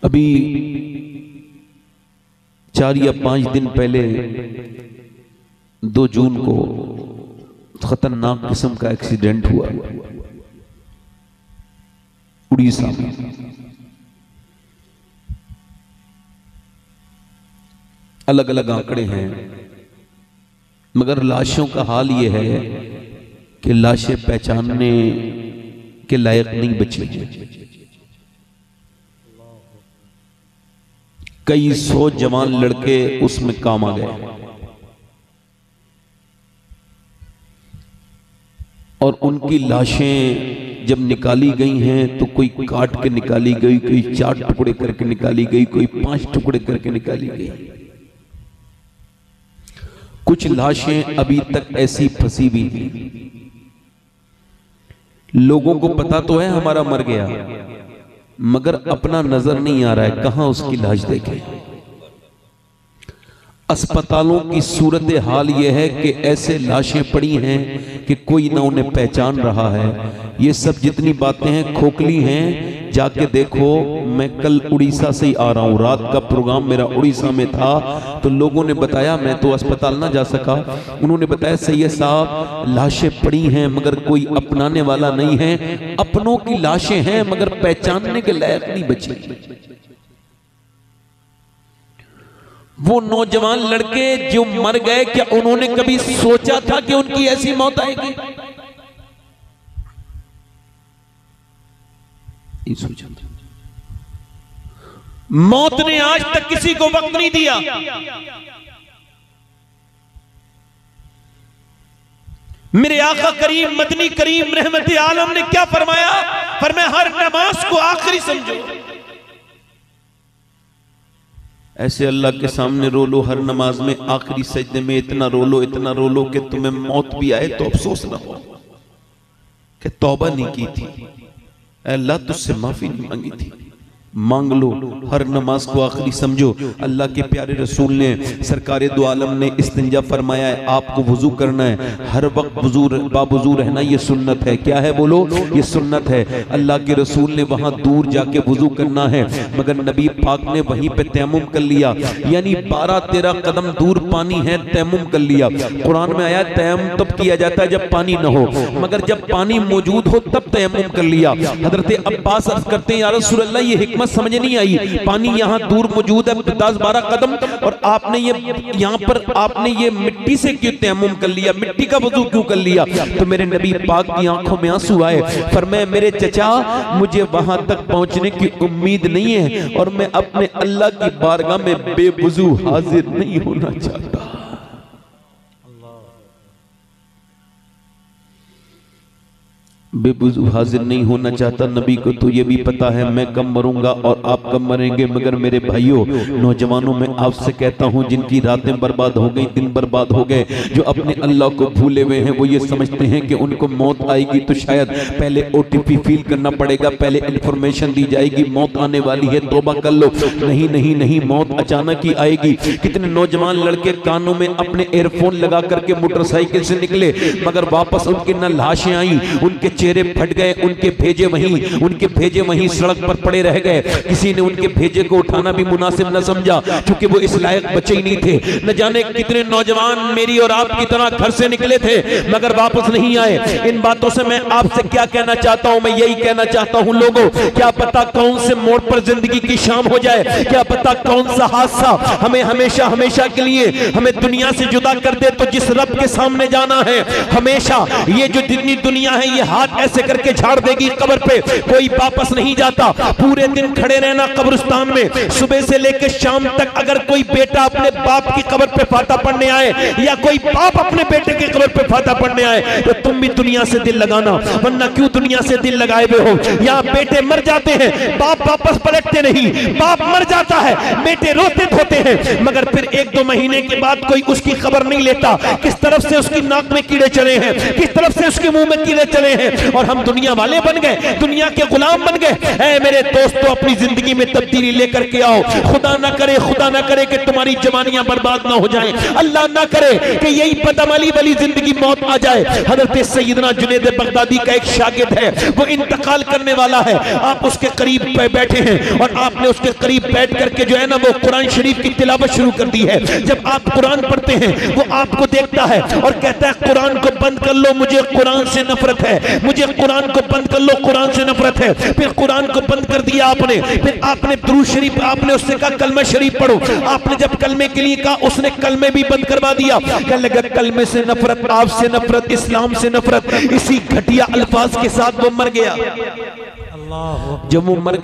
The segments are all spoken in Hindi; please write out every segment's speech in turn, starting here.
अभी 4 या 5 दिन पहले 2 जून को खतरनाक किस्म का एक्सीडेंट हुआ उड़ीसा में। अलग अलग आंकड़े हैं, मगर लाशों का हाल यह है कि लाशें पहचानने के लायक नहीं बची। कई 100 जवान लड़के उसमें काम आ गए और उनकी लाशें जब निकाली गई हैं तो कोई काट के निकाली गई, कोई 4 टुकड़े करके निकाली गई, कोई 5 टुकड़े करके निकाली गई। कुछ लाशें अभी तक ऐसी फंसी हुई थी। लोगों को पता तो है हमारा मर गया, मगर अपना नजर नहीं आ रहा है कहां उसकी लाश देखें। अस्पतालों की सूरत हाल यह है कि ऐसे लाशें पड़ी हैं कि कोई ना उन्हें पहचान रहा है। ये सब जितनी बातें हैं खोखली हैं। जाके देखो, मैं कल उड़ीसा से ही आ रहा हूँ, रात का प्रोग्राम मेरा उड़ीसा में था, तो लोगों ने बताया, मैं तो अस्पताल ना जा सका, उन्होंने बताया सैयद साहब लाशें पड़ी हैं मगर कोई अपनाने वाला नहीं है। अपनों की लाशें हैं मगर पहचानने के लायक नहीं बची। वो नौजवान लड़के जो मर गए, क्या उन्होंने कभी सोचा था कि उनकी ऐसी मौत आएगी? सोचा। मौत ने आज तक किसी को वक्त नहीं दिया। मेरे आका करीम मदनी करीम रहमत आलम ने क्या फरमाया? फरमाया हर नमाज को आखिरी समझो। ऐसे अल्लाह के सामने रो लो, हर नमाज में आखिरी सजदे में इतना रो लो, इतना रो लो कि तुम्हें मौत भी आए तो अफसोस ना हो कि तौबा नहीं की थी, अल्लाह तुझसे माफी नहीं मांगी थी। मांग लो, हर नमाज को आखिरी समझो। अल्लाह के प्यारे रसूल ने सरकार दो आलम ने इस्तिंजा फरमाया है, आपको वुजू करना है, हर वक्त बावुजू रहना, ये सुन्नत है। क्या है बोलो? ये सुन्नत है। अल्लाह के रसूल ने वहां दूर जाके वुजू करना है, मगर नबी पाक ने वहीं पे तयम्मुम कर लिया, यानी 12-13 कदम दूर पानी है, तयम्मुम कर लिया। कुरान में आया तयम्मुम तब किया जाता है जब पानी न हो, मगर जब पानी मौजूद हो तब तयम्मुम कर लिया। हजरत अब्बास अर्ज करते हैं, या रसूल अल्लाह ये हिकमत समझ नहीं आई, पानी यहाँ दूर मौजूद है 10-12 कदम, और आपने ये यहाँ पर आपने ये मिट्टी से क्यों तयम्मुम कर लिया, मिट्टी का वुजू क्यों कर लिया? तो मेरे नबी पाक की आंखों में आंसू आए। फरमाया मेरे चचा, मुझे वहां तक पहुंचने की उम्मीद नहीं है और मैं अपने अल्लाह की बारगाह में बेवुजू हाजिर नहीं होना चाहता। बेवुजू हाजिर नहीं होना चाहता। नबी को तो ये भी पता है मैं कब मरूंगा और आप कब मरेंगे, मगर मेरे भाइयों नौजवानों में आपसे कहता हूं, जिनकी रातें बर्बाद हो गई, दिन बर्बाद हो गए, जो अपने अल्लाह को भूले हुए हैं, वो ये समझते हैं कि उनको मौत आएगी तो शायद पहले OTP फील करना पड़ेगा, पहले इंफॉर्मेशन दी जाएगी मौत आने वाली है, तौबा कर लो। नहीं नहीं नहीं, मौत अचानक ही आएगी। कितने नौजवान लड़के कानों में अपने एयरफोन लगा करके मोटरसाइकिल से निकले, मगर वापस उनकी न लाशें आई, उनके चेहरे फट गए, उनके भेजे वहीं सड़क पर पड़े रह गए। किसी ने उनके भेजे को उठाना भी मुनासिब न समझा, क्योंकि वो इस लायक बचे ही नहीं थे। न जाने कितने नौजवान मेरी और आपकी तरह घर से निकले थे मगर वापस नहीं आए। इन बातों से मैं आपसे क्या कहना चाहता हूं? मैं यही कहना चाहता हूं लोगों, क्या पता कौन से मोड़ पर जिंदगी की शाम हो जाए, क्या पता कौन सा हादसा हमें हमेशा हमेशा के लिए हमें दुनिया से जुदा कर दे। तो जिस रब के सामने जाना है, हमेशा ये जो जितनी दुनिया है ये हाथ ऐसे करके झाड़ देगी कब्र पे, कोई वापस नहीं जाता। पूरे दिन खड़े रहना कब्रिस्तान में, सुबह से लेकर शाम तक। अगर कोई बेटा अपने बाप की कब्र पे फाता पढ़ने आए या कोई बाप अपने बेटे की कब्र पे फाता पढ़ने आए तो तुम भी दुनिया से दिल लगाना, वरना क्यों दुनिया से दिल लगाए हुए हो? यहाँ बेटे मर जाते हैं, बाप वापस पलटते नहीं, बाप मर जाता है, बेटे रोते धोते हैं, मगर फिर 1-2 महीने के बाद कोई उसकी खबर नहीं लेता। किस तरफ से उसकी नाक में कीड़े चले हैं, किस तरफ से उसके मुंह में कीड़े चले हैं, और हम दुनिया वाले बन गए, दुनिया के गुलाम बन गए। ऐ मेरे दोस्तों, अपनी जिंदगी में तब्दीली लेकर के आओ। खुदा ना करे कि तुम्हारी जवानियां बर्बाद ना हो जाएं, अल्लाह ना करे कि यही बदअमली वाली जिंदगी मौत आ जाए। हजरत सैयदना जुनैद बगदादी का एक शागिर्द है, वो इंतकाल करने वाला है। आप उसके करीब बैठे हैं और आपने उसके करीब बैठ करके जो है ना वो कुरान शरीफ की तिलावत शुरू कर दी है। जब आप कुरान पढ़ते हैं वो आपको देखता है और कहता है कुरान को बंद कर लो, मुझे कुरान से नफरत है, मुझे कुरान को बंद कर लो, कुरान से नफरत है। फिर कुरान को बंद कर दिया आपने, फिर आपने दुरूद शरीफ, आपने उससे कहा कलमा शरीफ पढ़ो। आपने जब कलमे के लिए कहा उसने कलमे भी बंद करवा दिया। कहने लगा कलमे से नफरत, आपसे नफरत, इस्लाम से नफरत। इसी घटिया अल्फाज के साथ वो मर गया। जब वो मर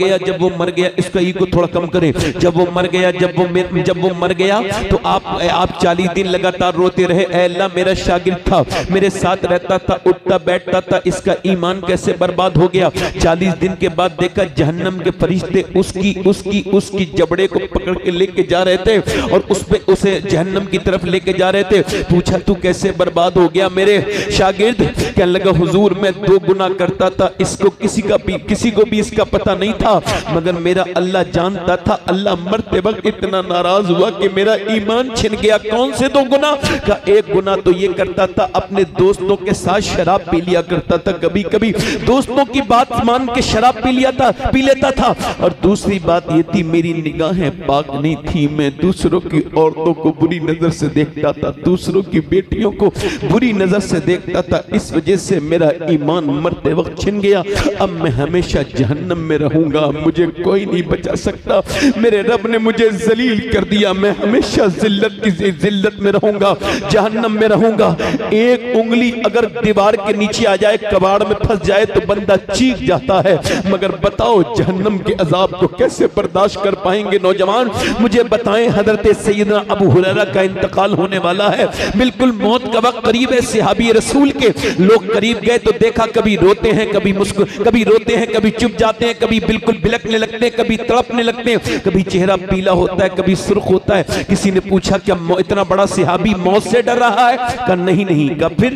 गया, इसका ईगो थोड़ा कम करें। जब वो मर गया तो आप 40 दिन लगातार रोते रहे, ऐ अल्लाह मेरा शागिर्द था, मेरे साथ रहता था, उठता बैठता था, इसका ईमान कैसे बर्बाद हो गया। 40 दिन के बाद देखा जहन्नम के फरिश्ते उसकी जबड़े को पकड़ के लेके जा रहे थे और उसे जहन्नम की तरफ लेके जा रहे थे। पूछा तू कैसे बर्बाद हो गया मेरे शागिर्द? कहने लगा हुजूर मैं 2 गुनाह करता था, इसको किसी को भी इसका पता नहीं था, मगर मेरा अल्लाह जानता था। अल्लाह मरते वक्त इतना नाराज हुआ कि मेरा ईमान छिन गया। कौन से 2 गुनाह? का एक गुनाह तो ये करता था, अपने दोस्तों के साथ शराब पी लिया करता था, कभी कभी दोस्तों की बात मान के शराब पी लेता था। और दूसरी बात ये थी मेरी निगाहें पाक नहीं थी, मैं दूसरों की औरतों को बुरी नजर से देखता था, दूसरों की बेटियों को बुरी नजर से देखता था। इस वजह से मेरा ईमान मरते वक्त छिन गया। अब मैं हमेशा जहन्नम में रहूंगा, मुझे कोई नहीं बचा सकता। मेरे रब ने मुझे जलील कर दिया, मैं हमेशा जिल्लत में रहूंगा, जहन्नम में रहूंगा। एक उंगली अगर दीवार के नीचे आ जाए, कबाड़ में फंस जाए तो बंदा चीख जाता है, मगर बताओ जहन्नम के अजाब को कैसे बर्दाश्त कर पाएंगे? नौजवान मुझे बताएं, हजरत सैयदना अबू हुरैरा का इंतकाल होने वाला है, बिल्कुल मौत का वक्त करीब है। सहाबी रसूल के लोग करीब गए तो देखा कभी रोते हैं, कभी रोते हैं, कभी चुप जाते हैं, कभी बिल्कुल बिलकने लगते हैं, कभी तड़पने लगते हैं, कभी चेहरा पीला होता है, कभी सुर्ख होता है। किसी ने पूछा क्या इतना बड़ा सहाबी मौत से डर रहा है? कहा नहीं। कहा फिर?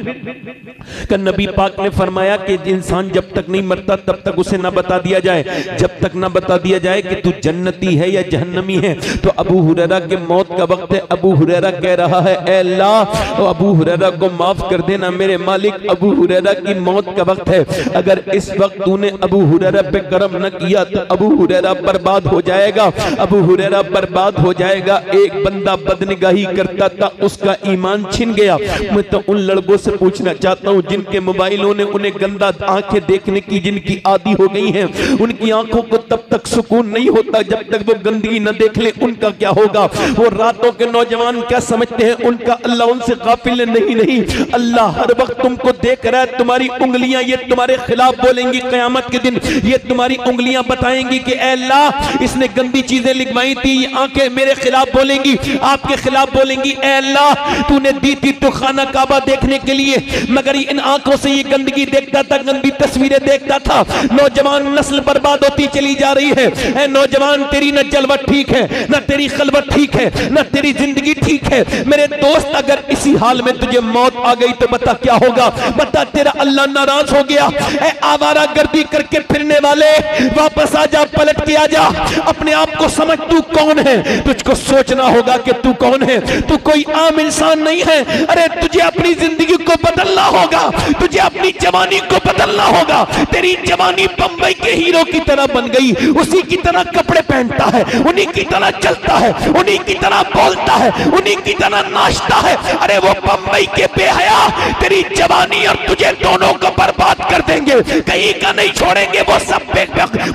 कहा नबी पाक ने फरमाया कि इंसान जब तक नहीं मरता तब तक उसे ना बता दिया जाए, जब तक ना बता दिया जाए कि तू जन्नती है या जहन्नमी है। तो अबू हुरैरा के मौत का वक्त है, अबू हुरैरा कह रहा है ऐ अल्लाह अबू हुरैरा को माफ कर देना मेरे मालिक, अबू हुरैरा की मौत का वक्त है, अगर इस वक्त तूने अबू हुरैरा पे करम न किया तो अबू हुरैरा बर्बाद हो जाएगा, अबू हुरैरा बर्बाद हो जाएगा। एक बंदा बदनिगाही करता था, उसका ईमान छिन गया। मैं तो उन लड़कों से पूछना चाहता हूँ जिनके मोबाइलों ने उन्हें गंदा आंखें देखने की जिनकी आदी हो गई हैं, उनकी आंखों को तब तक सुकून नहीं होता जब तक वो गंदगी न देख ले, उनका क्या होगा? वो रातों के नौजवान क्या समझते हैं उनका अल्लाह उनसे गाफिल नहीं, अल्लाह हर वक्त तुमको देख रहा है। तुम्हारी उंगलियां ये तुम्हारे खिलाफ बोलेंगी, क़यामत के दिन ये तुम्हारी उंगलियां बताएंगी कि ऐ अल्लाह इसने गंदी चीजें लिखवाई थी, ये आंखें मेरे खिलाफ बोलेंगी, आपके खिलाफ बोलेंगी, ऐ अल्लाह तूने दी थी तो खाना काबा देखने के लिए, मगर इन आंखों से ये गंदगी देखता था, गंदी तस्वीरें देखता था। नौजवान नस्ल बर्बाद होती चली जा रही है। ऐ नौजवान तेरी न जलवत ठीक है, न तेरी खलवत ठीक है, न तेरी जिंदगी ठीक है। मेरे दोस्त अगर इसी हाल में तुझे मौत आ गई तो बता क्या होगा? बता तेरा अल्लाह नाराज हो गया। ऐ आवारा गर्दी करके फिरने वाले वापस आ जा, पलट के आ जा, अपने आप को समझ तू कौन है। तुझको सोचना होगा कि तू कौन है, तू कोई आम इंसान नहीं है। अरे तुझे अपनी जिंदगी को बदलना होगा, तुझे अपनी जवानी को बदलना होगा। तेरी जवानी बंबई के हीरो की तरह बन गई, उसी की तरह कपड़े पहनता है, उन्हीं की तरह चलता है, उन्हीं की तरह बोलता है, उन्हीं की तरह नाचता है। अरे वो बंबई के बेहया तेरी जवानी और तुझे दोनों को बर्बाद कर देंगे, कहीं का नहीं छोड़ेंगे। वो सब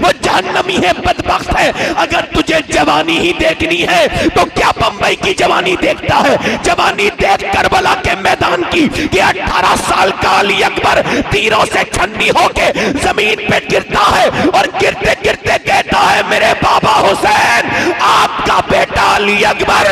वो जहन्नमी है, बदबख्त है। अगर तुझे जवानी ही देखनी है तो क्या बंबई की जवानी देखता है? जवानी देख करबला के मैदान की कि 18 साल का अली अकबर तीरों से छन्नी होके जमीन पे गिरता है और गिरते गिरते कहता है मेरे बाबा हुसैन आपका बेटा अली अकबर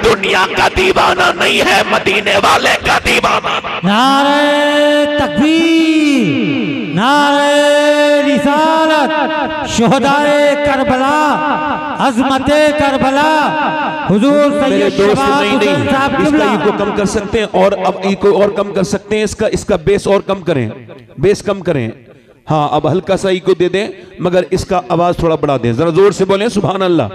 दुनिया का दीवाना नहीं है, मदीने वाले का दीवाना। नारे तकबीर, नारे रिसालत, शुहदाए करबला, अज़मते करबला, हुजूर सैयद साहब इसका ईको कम कर सकते हैं, और अब ईको और कम कर सकते हैं, इसका बेस और कम करें, बेस कम करें। हाँ, अब हल्का सा ईको दे दें, मगर इसका आवाज थोड़ा बढ़ा दें। जरा जोर से बोलें सुभान अल्लाह।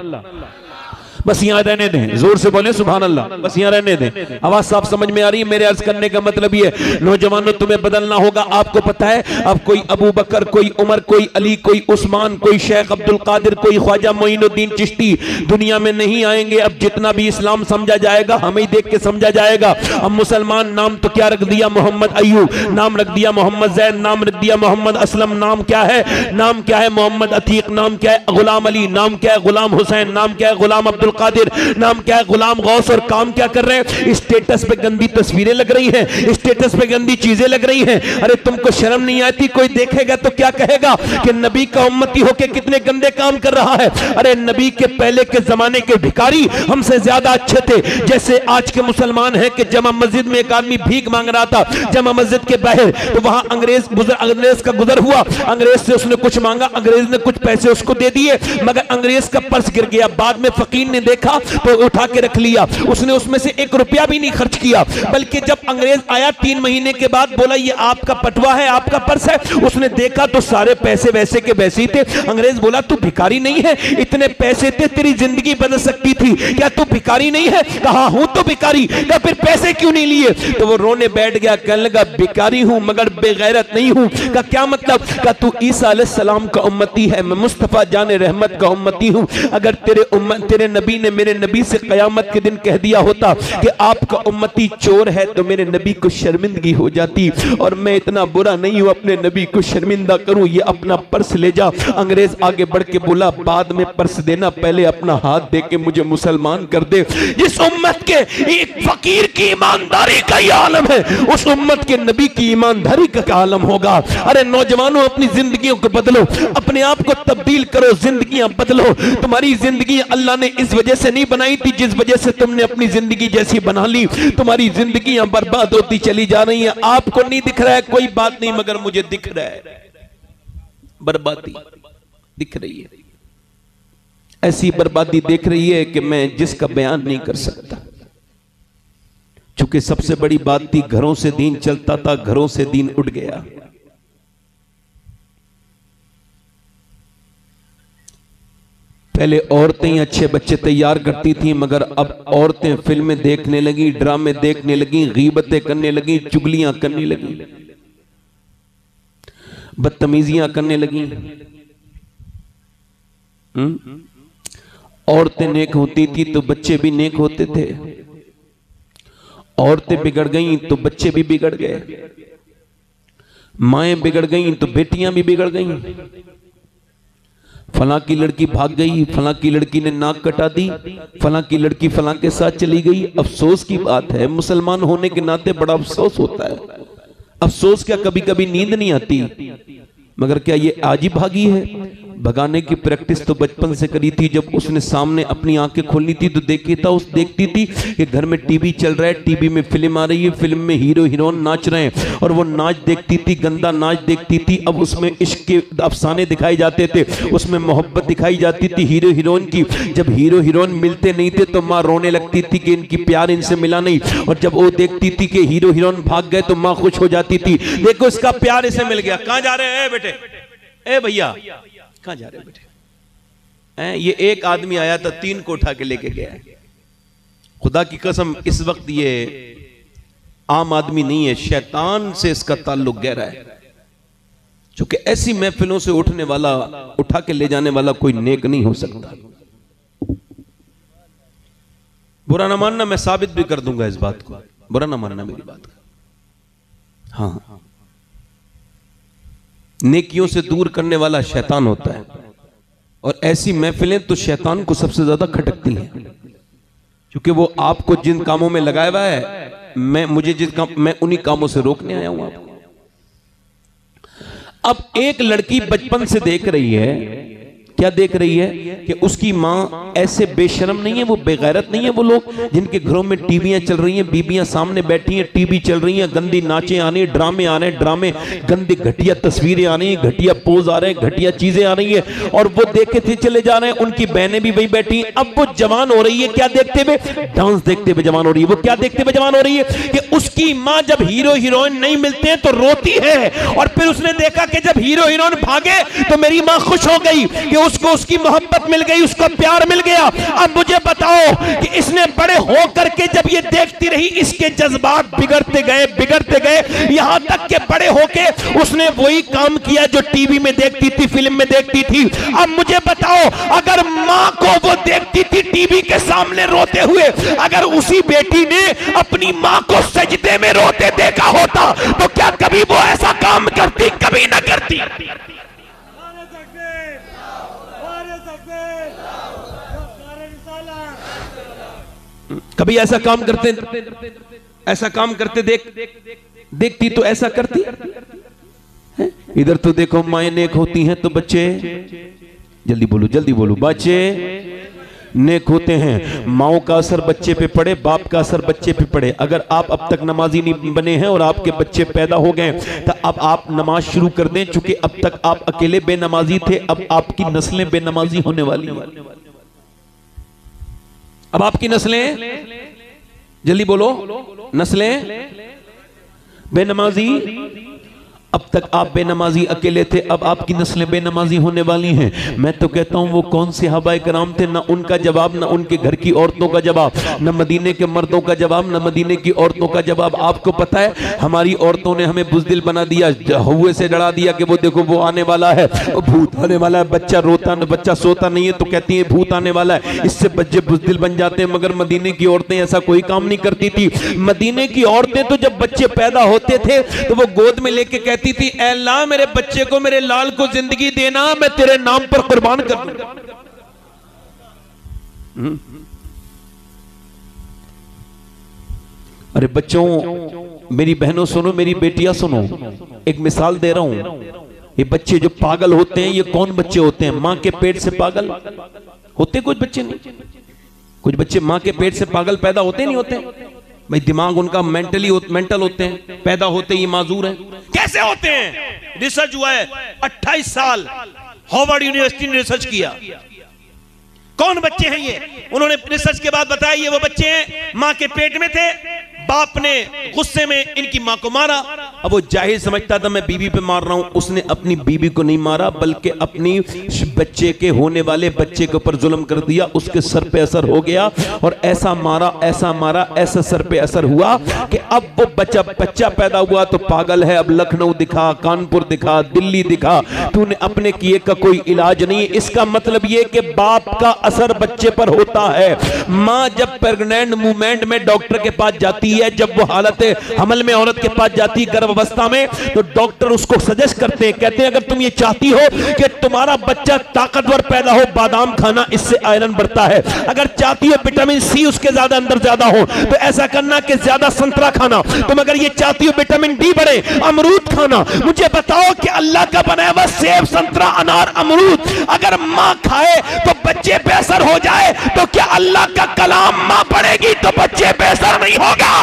बस यहाँ रहने दें, जोर से बोले सुभान अल्लाह, बस यहाँ रहने दें। आवाज साफ समझ में आ रही है? मेरे अर्ज करने का मतलब ये, नौजवानों तुम्हें बदलना होगा। आपको पता है, अब कोई अबू बकर, कोई उमर, कोई अली, कोई उस्मान, कोई शेख अब्दुल कादिर, कोई ख्वाजा मोइनुद्दीन चिश्ती दुनिया में नहीं आएंगे। अब जितना भी इस्लाम समझा जाएगा, हमें ही देख के समझा जाएगा। अब मुसलमान नाम तो क्या रख दिया, मोहम्मद अयूब, नाम रख दिया मोहम्मद जैन, नाम रख दिया मोहम्मद असलम, नाम क्या है, नाम क्या है मोहम्मद अतीक, नाम क्या है गुलाम अली, नाम क्या है गुलाम हुसैन, नाम क्या है गुलाम अब्दुल कादिर, नाम क्या है गुलाम गौस। और काम क्या कर रहे हैं? स्टेटस पे गंदी तस्वीरें लग रही हैं, स्टेटस पे गंदी चीजें लग रही हैं। अरे तुमको शर्म नहीं आती? कोई देखेगा तो क्या कहेगा कि नबी का उम्मती होके कितने गंदे काम कर रहा है। अरे नबी के पहले के जमाने के भिखारी हमसे ज्यादा अच्छे थे। जैसे आज के मुसलमान हैं कि जमा मस्जिद में एक आदमी भीख मांग रहा था जमा मस्जिद के बाहर, तो वहां अंग्रेज का गुजर हुआ, अंग्रेज से उसने कुछ मांगा, अंग्रेज ने कुछ पैसे उसको दे दिए, मगर अंग्रेज का पर्स गिर गया। बाद में फकीर ने देखा तो उठा के रख लिया, उसने उसमें से 1 रुपया भी नहीं खर्च किया। बल्कि जब अंग्रेज आया 3 महीने के बाद, बोला ये आपका पटवा है, आपका पर्स है, उसने देखा तो सारे पैसे वैसे के वैसे ही थे। अंग्रेज बोला तू भिखारी नहीं है, इतने पैसे थे, तेरी जिंदगी बदल सकती थी, क्या तू भिखारी नहीं है? कहा हूं तो भिखारी। कहा फिर पैसे क्यों नहीं लिए? तो वो रोने बैठ गया, कहने लगा भिखारी हूं मगर बेगैरत नहीं हूं। का क्या मतलब? का तू ईसा अलैहिस्सलाम का उम्मती है, मैं मुस्तफा जाने रहमत का उम्मती हूं। अगर तेरे नबी ने मेरे नबी से कयामत के दिन कह दिया होता कि आपका उम्मती चोर है, तो मेरे नबी को शर्मिंदगी हो जाती। और मैं इतना बुरा नहीं हूं अपने नबी को शर्मिंदा करूं। ये अपना पर्स ले जा। अंग्रेज आगे बढ़ के बोला बाद में पर्स देना, पहले अपना हाथ दे के मुझे मुसलमान कर दे। जिस उम्मत के एक फकीर की ईमानदारी का ये आलम है, उस उम्मत के नबी की ईमानदारी का आलम होगा। अरे नौजवानों, अपनी जिंदगियों को बदलो, अपने आप को तब्दील करो, जिंदगियां बदलो। तुम्हारी जिंदगी अल्लाह ने इस वजह से नहीं बनाई थी जिस वजह से तुमने अपनी जिंदगी जैसी बना ली। तुम्हारी जिंदगियां बर्बाद होती चली जा रही हैं। आपको नहीं दिख रहा है, कोई बात नहीं, मगर मुझे दिख रहा है, बर्बादी दिख रही है। ऐसी बर्बादी देख रही है कि मैं जिसका बयान नहीं कर सकता। चूंकि सबसे बड़ी बात थी, घरों से दीन चलता था, घरों से दीन उड़ गया। पहले औरतें ही अच्छे बच्चे तैयार करती थीं, मगर अब औरतें फिल्में देखने लगी, ड्रामे देखने लगी, गीबतें करने लगी, चुगलियां करने लगी, बदतमीजियां करने लगी। औरतें नेक होती थी तो बच्चे भी नेक होते थे, औरतें बिगड़ गईं तो बच्चे भी बिगड़ गए, माएं बिगड़ गईं तो बेटियां भी बिगड़ गईं। फलां की लड़की भाग गई, फलां की लड़की ने नाक कटा दी, फलां की लड़की फलां के साथ चली गई। अफसोस की बात है, मुसलमान होने के नाते बड़ा अफसोस होता है। अफसोस क्या, कभी कभी नींद नहीं आती, मगर क्या ये आज ही भागी है? भगाने की प्रैक्टिस तो बचपन से करी थी। जब उसने सामने अपनी आंखें खोलनी थी तो देखती थी कि घर में टीवी चल रहा है, टीवी में फिल्म आ रही है, फिल्म में हीरो हीरोइन नाच रहे हैं, और वो नाच देखती थी, गंदा नाच देखती थी। अब उसमें इश्क के अफसाने दिखाए जाते थे, उसमें मोहब्बत दिखाई जाती थी हीरो हीरोइन की। जब हीरो हीरोइन मिलते नहीं थे तो माँ रोने लगती थी कि इनकी प्यार इनसे मिला नहीं, और जब वो देखती थी कि हीरो हीरोइन भाग गए तो माँ खुश हो जाती थी, देखो इसका प्यार इसे मिल गया। कहां जा रहे हैं बेटे? ए भैया कहां जा रहे बेटे? ये एक आदमी आया था, 3 को उठा के लेके गया। खुदा की कसम इस वक्त ये आम आदमी नहीं है, शैतान से इसका ताल्लुक गहरा है। क्योंकि ऐसी महफिलों से उठने वाला, उठा के ले जाने वाला कोई नेक नहीं हो सकता। बुरा ना मानना, मैं साबित भी कर दूंगा इस बात को, बुरा ना मानना मेरी बात का। हाँ, नेकियों से दूर करने वाला शैतान होता है, और ऐसी महफिलें तो शैतान को सबसे ज्यादा खटकती हैं, क्योंकि वो आपको जिन कामों में लगाया हुआ है, मैं उन्हीं कामों से रोकने आया हूं आपको। अब एक लड़की बचपन से देख रही है क्या देख रही है कि उसकी माँ ऐसे बेशर्म नहीं है, वो बेगैरत नहीं है। वो लोग जिनके घरों में टीवियां चल रही हैं, बीबियां सामने बैठी हैं, टीवी चल रही हैं, गंदी नाचे आ रही हैं, ड्रामे आ रहे हैं, ड्रामे गंदी घटिया तस्वीरें आ रही हैं, घटिया पोज आ रहे हैं, घटिया चीजें आ रही हैं, और वो देखे थे चले जा रहे हैं। उनकी बहनें भी वही बैठी हैं। अब वो जवान हो रही है, क्या देखते हुए? डांस देखते हुए जवान हो रही है। वो क्या देखते हुए जवान हो रही है कि उसकी माँ जब हीरो हीरोइन नहीं मिलते हैं तो रोती है, और फिर उसने देखा कि जब हीरो हीरोइन भागे तो मेरी माँ खुश हो गई कि उसको उसकी मोहब्बत मिल गई, उसको प्यार मिल गया। अब मुझे बताओ कि इसने बड़े हो करके जब ये देखती रही, इसके जज्बात बिगड़ते गए, यहां तक के बड़े होके उसने वही काम किया जो टीवी में देखती थी, फिल्म में देखती थी। अब मुझे बताओ, अगर मां को वो देखती थी टीवी के सामने रोते हुए, अगर उसी बेटी ने अपनी मां को सजदे में रोते देखा होता तो क्या कभी वो ऐसा काम करती? कभी ना करती। कभी ऐसा काम करते देखती तो ऐसा करती? इधर तो देखो माएं नेक होती हैं तो बच्चे, जल्दी बोलो, बच्चे नेक होते हैं। माओ का असर बच्चे पे पड़े, बाप का असर बच्चे पे पड़े। अगर आप अब तक नमाजी नहीं बने हैं और आपके बच्चे पैदा हो गए तो अब आप नमाज शुरू कर दें, चूंकि अब तक आप अकेले बेनमाजी थे, अब आपकी नस्लें बेनमाजी होने वाली हैं। अब आपकी नस्लें, जल्दी बोलो, नस्लें बेनमाजी। अब तक आप बेनमाजी अकेले थे, अब आपकी नस्लें बेनमाजी होने वाली हैं। मैं तो कहता हूं वो कौन से सहाबाए किराम थे, ना उनका जवाब, ना उनके घर की औरतों का जवाब, ना मदीने के मर्दों का जवाब, ना मदीने की औरतों का जवाब। आपको पता है हमारी औरतों ने हमें बुज़दिल बना दिया, हुए से डरा दिया कि वो देखो वो आने वाला है, भूत आने वाला है। बच्चा सोता नहीं है तो कहती है भूत आने वाला है, इससे बच्चे बुज़दिल बन जाते हैं। मगर मदीने की औरतें ऐसा कोई काम नहीं करती थी। मदीने की औरतें तो जब बच्चे पैदा होते थे तो वो गोद में लेके कहती थी, ऐ अल्लाह मेरे बच्चे को, मेरे लाल को जिंदगी देना, मैं तेरे नाम पर कुर्बान कर दूंगा। अरे बच्चों, मेरी बहनों सुनो, मेरी बेटियां सुनो, एक मिसाल दे रहा हूं। ये बच्चे जो पागल होते हैं, ये कौन बच्चे होते हैं? मां के पेट से पागल होते कुछ बच्चे नहीं। कुछ बच्चे मां के पेट से पागल पैदा होते नहीं होते भाई, दिमाग उनका मेंटल होते हैं, पैदा होते ही माजूर हैं। कैसे होते हैं? रिसर्च हुआ है, 28 साल हार्वर्ड यूनिवर्सिटी ने रिसर्च किया। कौन बच्चे हैं ये? उन्होंने रिसर्च के बाद बताया ये वो बच्चे हैं, मां के पेट में थे, बाप ने गुस्से में इनकी मां को मारा। अब वो जाहिर समझता था मैं बीवी पे मार रहा हूं, उसने अपनी बीवी को नहीं मारा बल्कि अपनी बच्चे के होने वाले बच्चे के ऊपर जुल्म कर दिया, उसके सर पे असर हो गया और ऐसा मारा, ऐसा सर पे असर हुआ कि अब वो बच्चा पैदा हुआ तो पागल है। अब लखनऊ दिखा, कानपुर दिखा, दिल्ली दिखा, तूने अपने किए का कोई इलाज नहीं। इसका मतलब ये कि बाप का असर बच्चे पर होता है। मां जब प्रेग्नेंट मूवमेंट में डॉक्टर के पास जाती है, जब वो हालत हमल में औरत के पास जाती है गर्भावस्था में, तो डॉक्टर उसको सजेस्ट करते हैं, कहते हैं अगर तुम ये चाहती हो कि तुम्हारा बच्चा ताकतवर पैदा हो, बादाम खाना, इससे आयरन बढ़ता है। अगर चाहती हो विटामिन सी उसके अंदर ज्यादा हो तो ऐसा करना कि ज्यादा संतरा खाना। तुम अगर ये चाहती हो विटामिन डी बढ़े, अमरूद खाना। मुझे बताओ कि अल्लाह का बनाया हुआ सेब, संतरा, अनार, अमरूद अगर मां खाए तो बच्चे पे असर हो जाए, तो क्या अल्लाह का कलाम मां पढ़ेगी तो बच्चे पे असर नहीं होगा?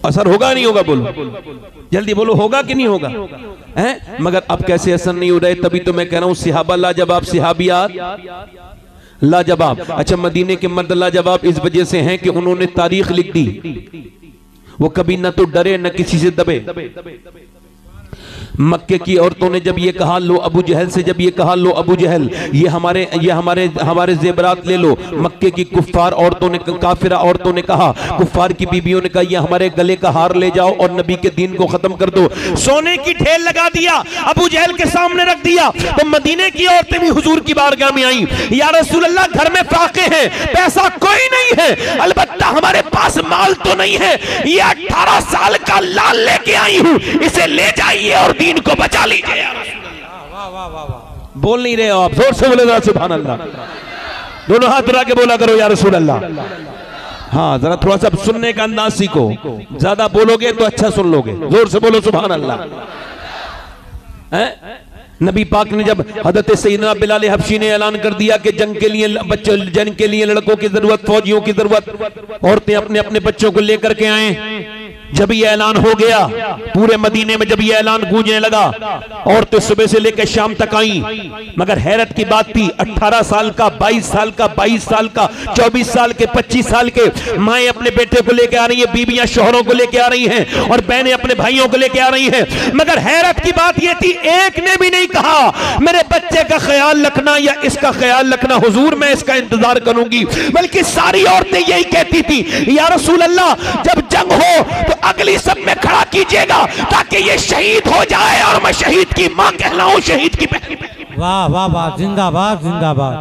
असर होगा नहीं होगा? बोलो, जल्दी बोलो, होगा कि नहीं होगा? हैं? मगर अब कैसे असर नहीं हो रहे? तभी तो मैं कह रहा हूं सिहाबा लाजवाब, सिहाबियात लाजवाब। अच्छा, मदीने के मर्द लाजवाब इस वजह से हैं कि उन्होंने तारीख लिख दी। वो कभी न तो डरे न किसी से दबे। मक्के की औरतों ने जब ये कहा लो अबू जहल से, जब ये कहा लो अबू जहल ये हमारे जेबरात ले लो, मक्के की कुफ्फार औरतों ने, काफिरा औरतों ने कहा, कुफ्फार की बीबियों ने कहा ये हमारे गले का हार ले जाओ और नबी के दीन को खत्म कर दो। सोने की ढेल लगा दिया, अबू जहल के सामने रख दिया। तो मदीने की औरतें भी हुजूर की बारगाह में आई, या रसूल अल्लाह घर में फाके हैं, पैसा कोई नहीं है, अलबत्ता हमारे पास माल तो नहीं है, ये 18 साल का लाल लेके आई हूं, इसे ले जाइए और दीन को बचा लीजिए। बोल नहीं रहे हो आप? जोर से बोले सुभान अल्लाह। दोनों हाथ उठा के बोला करो या रसूल अल्लाह। हाँ, जरा थोड़ा सा सुनने का अंदाज सीखो, ज्यादा बोलोगे तो अच्छा सुन लोगे। जोर से बोलो सुभान अल्लाह। नबी पाक ने जब हजरत सैयदना बिलाल हबशी ने ऐलान कर दिया कि जंग के लिए बच्चों, जंग के लिए लड़कों की जरूरत, फौजियों की जरूरत, औरतें अपने अपने बच्चों को लेकर के आए, जब ये ऐलान हो गया पूरे मदीने में, जब ये ऐलान गूंजने लगा, औरतें सुबह से लेकर शाम तक आई। मगर हैरत की बात थी, 18 साल का, 22 साल का, 22 साल का, 24 साल के, 25 साल के माएं अपने बेटे को लेकर आ रही है, बीबियां शोहरों को लेकर आ रही हैं, और बहनें अपने भाइयों को लेकर आ रही हैं। मगर हैरत की बात यह थी, एक ने भी नहीं कहा मेरे बच्चे का ख्याल रखना या इसका ख्याल रखना हुजूर, मैं इसका इंतजार करूंगी, बल्कि सारी औरतें यही कहती थी, या रसूल अल्लाह जब जंग हो तो अगली सब में खड़ा कीजिएगा ताकि ये शहीद हो जाए और मैं शहीद की मां कहलाऊं, शहीद की बहन। वाह वाह वाह, जिंदाबाद जिंदाबाद।